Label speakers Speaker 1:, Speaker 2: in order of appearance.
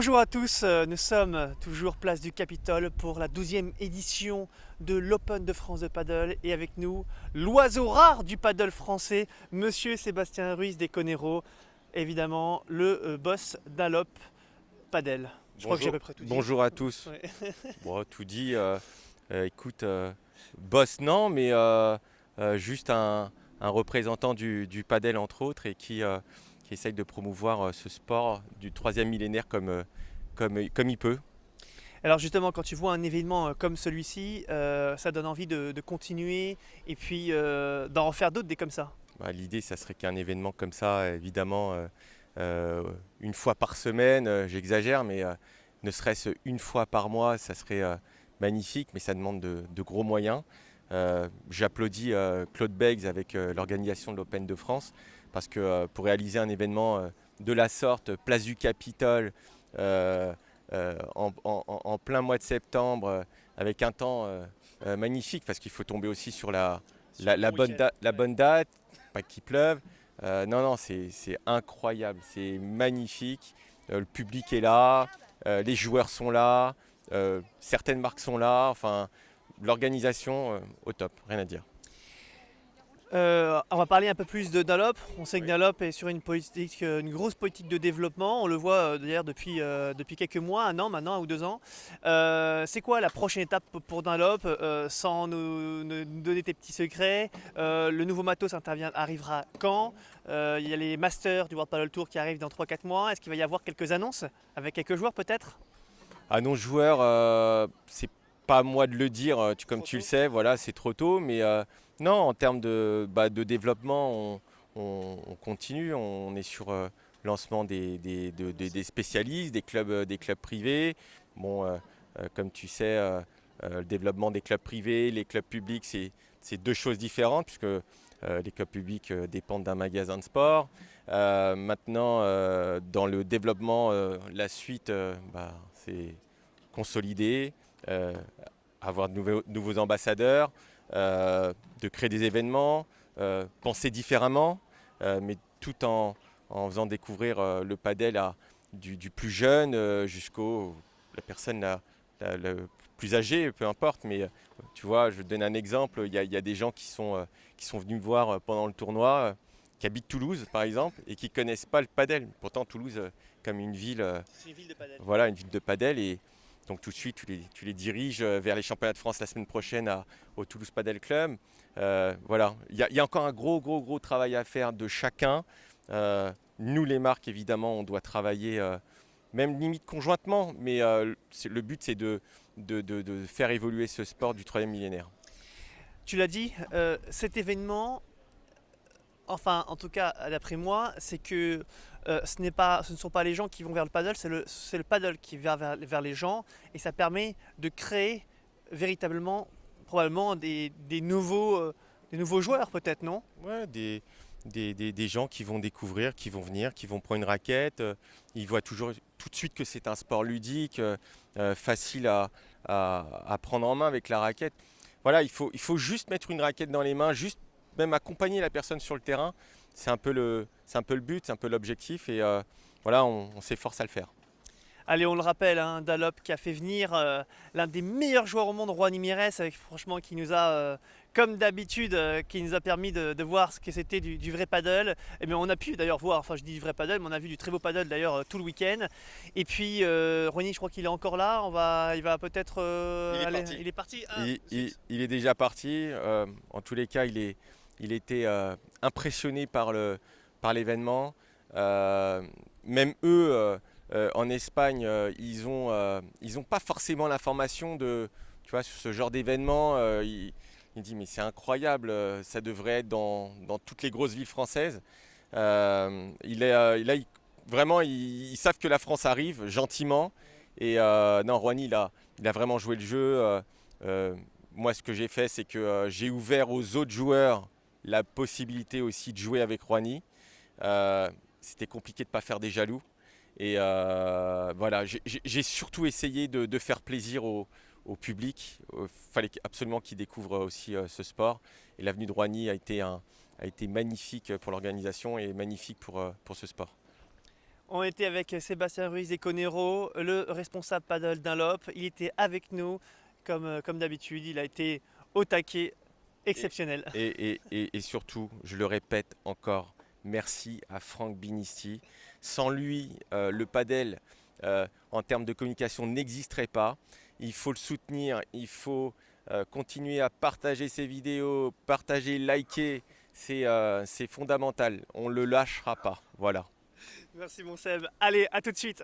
Speaker 1: Bonjour à tous, nous sommes toujours place du Capitole pour la 12e édition de l'Open de France de paddle et avec nous l'oiseau rare du paddle français, monsieur Sébastien Ruiz des Conero, évidemment le boss d'Allop Paddle. Je crois que j'ai à
Speaker 2: Bonjour,
Speaker 1: peu près tout dit.
Speaker 2: bonjour à tous.
Speaker 1: Ouais.
Speaker 2: Bon, tout dit, écoute, boss non, mais juste un représentant du padel entre autres et qui essaye de promouvoir ce sport du troisième millénaire comme il peut.
Speaker 1: Alors justement, quand tu vois un événement comme celui-ci, ça donne envie de continuer et puis d'en refaire d'autres des comme ça.
Speaker 2: Bah, l'idée, ça serait qu'un événement comme ça, évidemment, euh, une fois par semaine, j'exagère, mais ne serait-ce une fois par mois, ça serait magnifique, mais ça demande de gros moyens. J'applaudis Claude Beggs avec l'organisation de l'Open de France, parce que pour réaliser un événement de la sorte, place du Capitole, en plein mois de septembre, avec un temps magnifique, parce qu'il faut tomber aussi sur
Speaker 1: Sur un bon week-end.
Speaker 2: la
Speaker 1: Ouais.
Speaker 2: bonne date, pas qu'il pleuve. Non, non, c'est incroyable, c'est magnifique. Le public est là, les joueurs sont là, certaines marques sont là. Enfin, l'organisation au top, rien à dire.
Speaker 1: On va parler un peu plus de Dunlop. On sait que
Speaker 2: Oui.
Speaker 1: Dunlop est sur une politique, une grosse politique de développement. On le voit d'ailleurs depuis quelques mois, un an maintenant, un ou 2 ans. C'est quoi la prochaine étape pour Dunlop sans nous donner tes petits secrets? Le nouveau matos arrivera quand? Il y a les Masters du World Paddle Tour qui arrivent dans 3 4 mois. Est-ce qu'il va y avoir quelques annonces avec quelques joueurs peut-être?
Speaker 2: À nos joueurs, c'est pas à moi de le dire, comme
Speaker 1: Trop
Speaker 2: tu le
Speaker 1: tôt.
Speaker 2: sais, voilà, c'est trop tôt. Mais non, en termes de développement, on continue. On est sur lancement des spécialistes, des clubs privés. Bon, comme tu sais, le développement des clubs privés, les clubs publics, c'est deux choses différentes, puisque les clubs publics dépendent d'un magasin de sport. Maintenant, dans le développement, la suite, c'est consolider, euh, avoir nouveaux ambassadeurs, de créer des événements, penser différemment, mais tout en faisant découvrir le padel du plus jeune jusqu'au la personne la plus âgée, peu importe. Mais tu vois, je te donne un exemple. Il y a des gens qui sont venus me voir pendant le tournoi, qui habitent Toulouse par exemple, et qui ne connaissent pas le padel. Pourtant, Toulouse, comme une ville,
Speaker 1: C'est une ville de paddle.
Speaker 2: voilà, une ville de padel. Et donc tout de suite, tu les diriges vers les championnats de France la semaine prochaine au Toulouse Padel Club. Voilà, il y a encore un gros travail à faire de chacun. Nous, les marques, évidemment, on doit travailler, même limite conjointement, mais le but, c'est de faire évoluer ce sport du troisième millénaire.
Speaker 1: Tu l'as dit, cet événement, enfin, en tout cas, d'après moi, c'est que ce ne sont pas les gens qui vont vers le paddle, c'est le paddle qui va vers les gens et ça permet de créer véritablement, probablement, des nouveaux joueurs, peut-être, non?
Speaker 2: Ouais, des gens qui vont découvrir, qui vont venir, qui vont prendre une raquette. Ils voient toujours tout de suite que c'est un sport ludique, facile à prendre en main avec la raquette. Voilà, il faut juste mettre une raquette dans les mains, juste même accompagner la personne sur le terrain. C'est un peu le but, c'est un peu l'objectif. Et voilà, on s'efforce à le faire.
Speaker 1: Allez, on le rappelle, hein, Dallop qui a fait venir l'un des meilleurs joueurs au monde, Juan Mires, avec, franchement, qui nous a, comme d'habitude, qui nous a permis de voir ce que c'était du vrai paddle. Et bien, on a pu d'ailleurs voir, enfin je dis du vrai paddle, mais on a vu du très beau paddle d'ailleurs tout le week-end. Et puis, Ronny, je crois qu'il est encore là. Il va peut-être
Speaker 2: Il est
Speaker 1: aller.
Speaker 2: parti.
Speaker 1: Il est parti. Ah, zut.
Speaker 2: Il est déjà parti. En tous les cas, il était impressionné par l'événement. Euh, Même eux, en Espagne, ils ont pas forcément l'information tu vois, sur ce genre d'événement. Il dit, mais c'est incroyable, ça devrait être dans toutes les grosses villes françaises. Là, vraiment, ils savent que la France arrive gentiment. Et non, Rouhani, il a vraiment joué le jeu. Euh, Moi, ce que j'ai fait, c'est que j'ai ouvert aux autres joueurs la possibilité aussi de jouer avec Rouhani. C'était compliqué de ne pas faire des jaloux. Et voilà, j'ai surtout essayé de faire plaisir au public. Il fallait absolument qu'il découvre aussi ce sport. Et l'avenue de Rouhani a été magnifique pour l'organisation et magnifique pour ce sport.
Speaker 1: On était avec Sébastien Ruiz et Conero, le responsable paddle Dunlop. Il était avec nous comme d'habitude. Il a été au taquet,
Speaker 2: Et,
Speaker 1: exceptionnel.
Speaker 2: et surtout, je le répète encore, merci à Franck Binisti. Sans lui, le padel, en termes de communication, n'existerait pas. Il faut le soutenir, il faut continuer à partager ses vidéos, partager, liker. C'est fondamental. On ne le lâchera pas. Voilà.
Speaker 1: Merci mon Seb. Allez, à tout de suite.